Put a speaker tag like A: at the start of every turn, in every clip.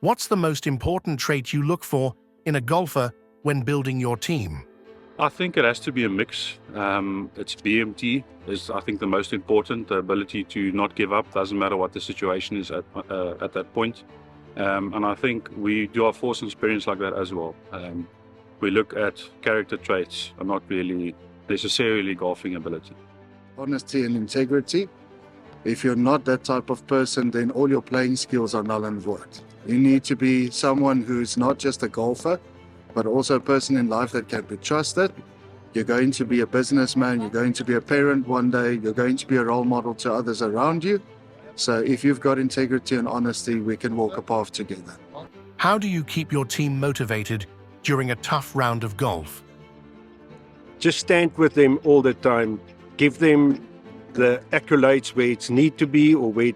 A: What's the most important trait you look for in a golfer when building your team?
B: I think it has to be a mix. It's BMT is, I think, the most important. The ability to not give up, doesn't matter what the situation is at that point. And I think we do our force and experience like that as well. We look at character traits and not really necessarily golfing ability.
C: Honesty and integrity. If you're not that type of person, then all your playing skills are null and void. You need to be someone who's not just a golfer, but also a person in life that can be trusted. You're going to be a businessman, you're going to be a parent one day, you're going to be a role model to others around you. So if you've got integrity and honesty, we can walk a path together.
A: How do you keep your team motivated during a tough round of golf?
D: Just stand with them all the time. Give them the accolades where it's need to be or where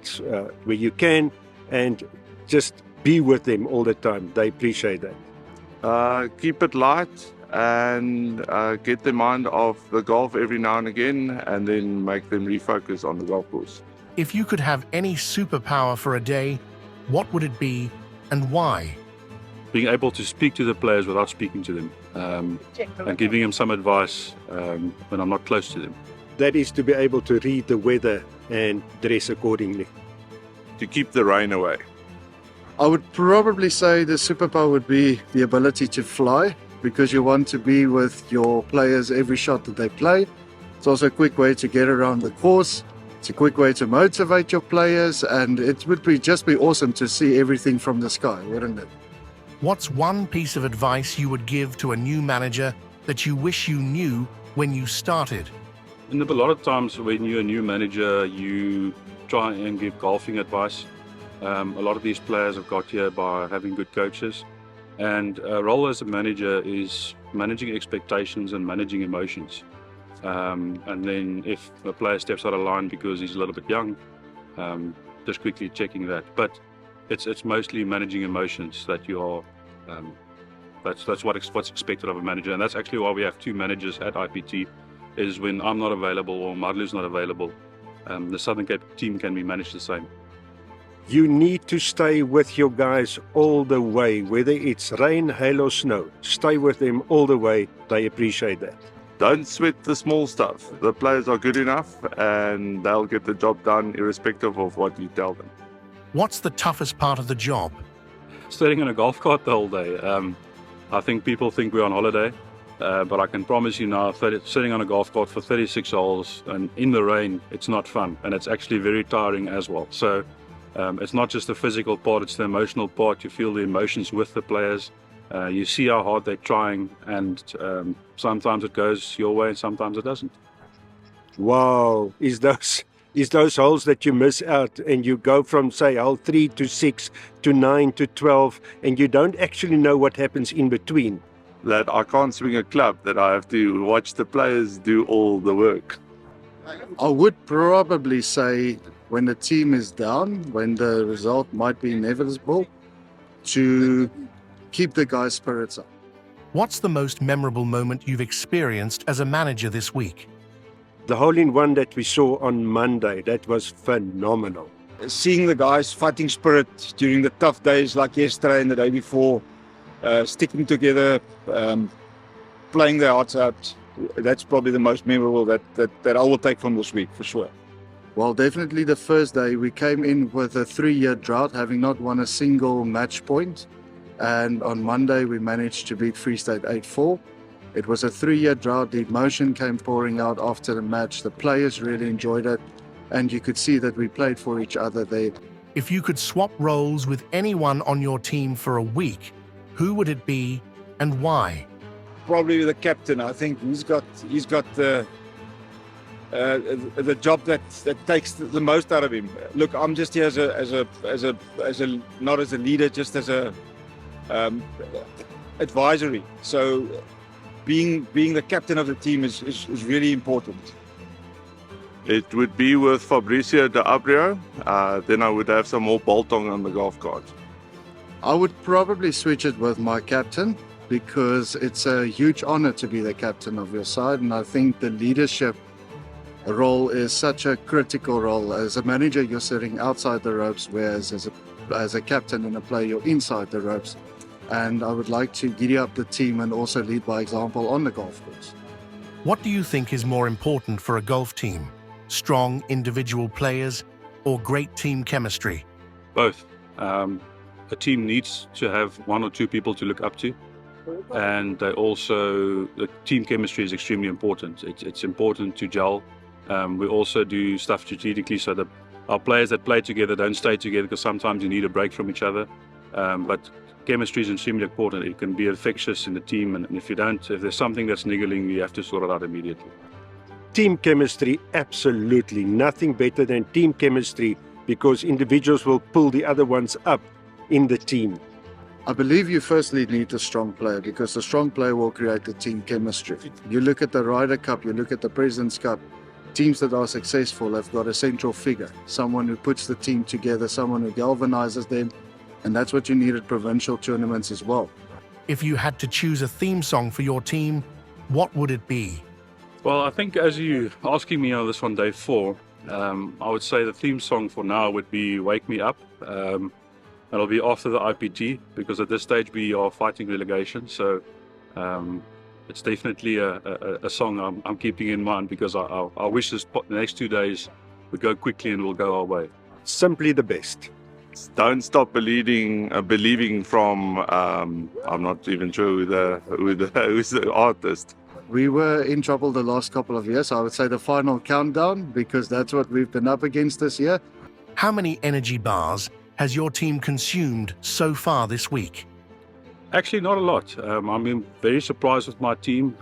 D: you can, and just be with them all the time. They appreciate that.
E: Keep it light and get their mind off the golf every now and again, and then make them refocus on the golf course.
A: If you could have any superpower for a day, what would it be and why?
B: Being able to speak to the players without speaking to them, and giving them some advice when I'm not close to them.
D: That is to be able to read the weather and dress accordingly.
E: To keep the rain away.
C: I would probably say the superpower would be the ability to fly, because you want to be with your players every shot that they play. It's also a quick way to get around the course. It's a quick way to motivate your players, and it would just be awesome to see everything from the sky, wouldn't it?
A: What's one piece of advice you would give to a new manager that you wish you knew when you started?
B: And a lot of times when you're a new manager, you try and give golfing advice. A lot of these players have got here by having good coaches. And a role as a manager is managing expectations and managing emotions. And then if a player steps out of line because he's a little bit young, just quickly checking that. But it's mostly managing emotions that you are, that's what's expected of a manager. And that's actually why we have two managers at IPT, is when I'm not available or Marlu's not available, the Southern Cape team can be managed the same.
D: You need to stay with your guys all the way, whether it's rain, hail or snow. Stay with them all the way. They appreciate that.
E: Don't sweat the small stuff. The players are good enough and they'll get the job done irrespective of what you tell them.
A: What's the toughest part of the job?
B: Sitting in a golf cart the whole day. I think people think we're on holiday, but I can promise you now, sitting on a golf cart for 36 holes and in the rain, it's not fun, and it's actually very tiring as well. So it's not just the physical part, it's the emotional part. You feel the emotions with the players. You see how hard they're trying, and sometimes it goes your way and sometimes it doesn't.
D: Wow, is those holes that you miss out and you go from, say, hole 3 to 6 to 9 to 12, and you don't actually know what happens in between.
E: That I can't swing a club, that I have to watch the players do all the work.
C: I would probably say when the team is down, when the result might be inevitable, to keep the guys' spirits up.
A: What's the most memorable moment you've experienced as a manager this week?
D: The hole-in-one that we saw on Monday, that was phenomenal.
F: Seeing the guys' fighting spirit during the tough days like yesterday and the day before, sticking together, playing their hearts out, that's probably the most memorable that I will take from this week for sure.
C: Well, definitely the first day we came in with a 3-year drought, having not won a single match point. And on Monday we managed to beat Free State 8-4. It was a 3-year drought. The emotion came pouring out after the match. The players really enjoyed it, and you could see that we played for each other there.
A: If you could swap roles with anyone on your team for a week, who would it be and why?
F: Probably the captain. I think he's got the job that takes the most out of him. Look, I'm just here as a not as a leader, just as a advisory. So being the captain of the team is really important.
E: It would be with Fabricio de Abrio. Then I would have some more Boltong on the golf cart.
C: I would probably switch it with my captain, because it's a huge honor to be the captain of your side, and I think the leadership role is such a critical role. As a manager, you're sitting outside the ropes, whereas as a as a captain and a player, you're inside the ropes. And I would like to giddy up the team and also lead by example on the golf course.
A: What do you think is more important for a golf team? Strong individual players or great team chemistry?
B: Both. A team needs to have one or two people to look up to, and the team chemistry is extremely important. It's important to gel. We also do stuff strategically so that our players that play together don't stay together, because sometimes you need a break from each other. But chemistry is extremely important. It can be infectious in the team, and if there's something that's niggling, you have to sort it out immediately.
D: Team chemistry, absolutely. Nothing better than team chemistry, because individuals will pull the other ones up in the team.
C: I believe you firstly need a strong player, because the strong player will create the team chemistry. You look at the Ryder Cup, you look at the President's Cup, teams that are successful have got a central figure, someone who puts the team together, someone who galvanizes them, and that's what you need at provincial tournaments as well.
A: If you had to choose a theme song for your team, what would it be?
B: Well, I think as you asking me on this on day 4, I would say the theme song for now would be Wake Me Up. It'll be after the IPT, because at this stage we are fighting relegation. So it's definitely a song I'm keeping in mind, because I wish the next 2 days would go quickly and will go our way.
D: Simply the best.
E: Don't stop believing from, I'm not even sure who's the artist.
C: We were in trouble the last couple of years. I would say the final countdown, because that's what we've been up against this year.
A: How many energy bars has your team consumed so far this week?
B: Actually, not a lot. I'm been very surprised with my team.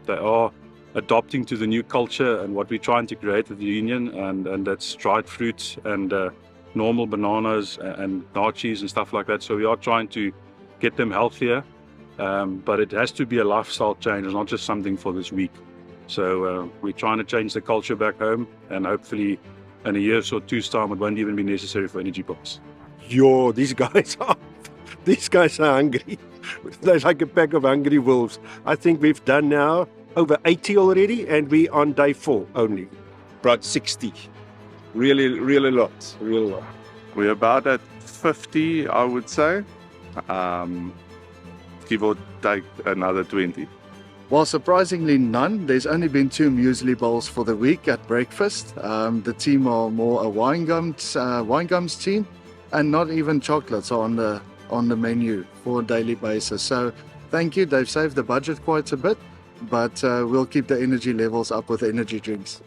B: They are adopting to the new culture and what we're trying to create with the union, and that's dried fruits and normal bananas and nachos and stuff like that. So we are trying to get them healthier, but it has to be a lifestyle change. It's not just something for this week. So we're trying to change the culture back home, and hopefully in a year or two's time it won't even be necessary for energy bars.
D: These guys are hungry. They're like a pack of hungry wolves. I think we've done now over 80 already, and we're on day 4 only.
F: About 60. Really lot. Real lot.
E: We're about at 50, I would say. Give or take another 20.
C: Well, surprisingly none. There's only been 2 muesli bowls for the week at breakfast. The team are more a wine gums team, and not even chocolates are on the menu for a daily basis. So thank you. They've saved the budget quite a bit, but we'll keep the energy levels up with energy drinks.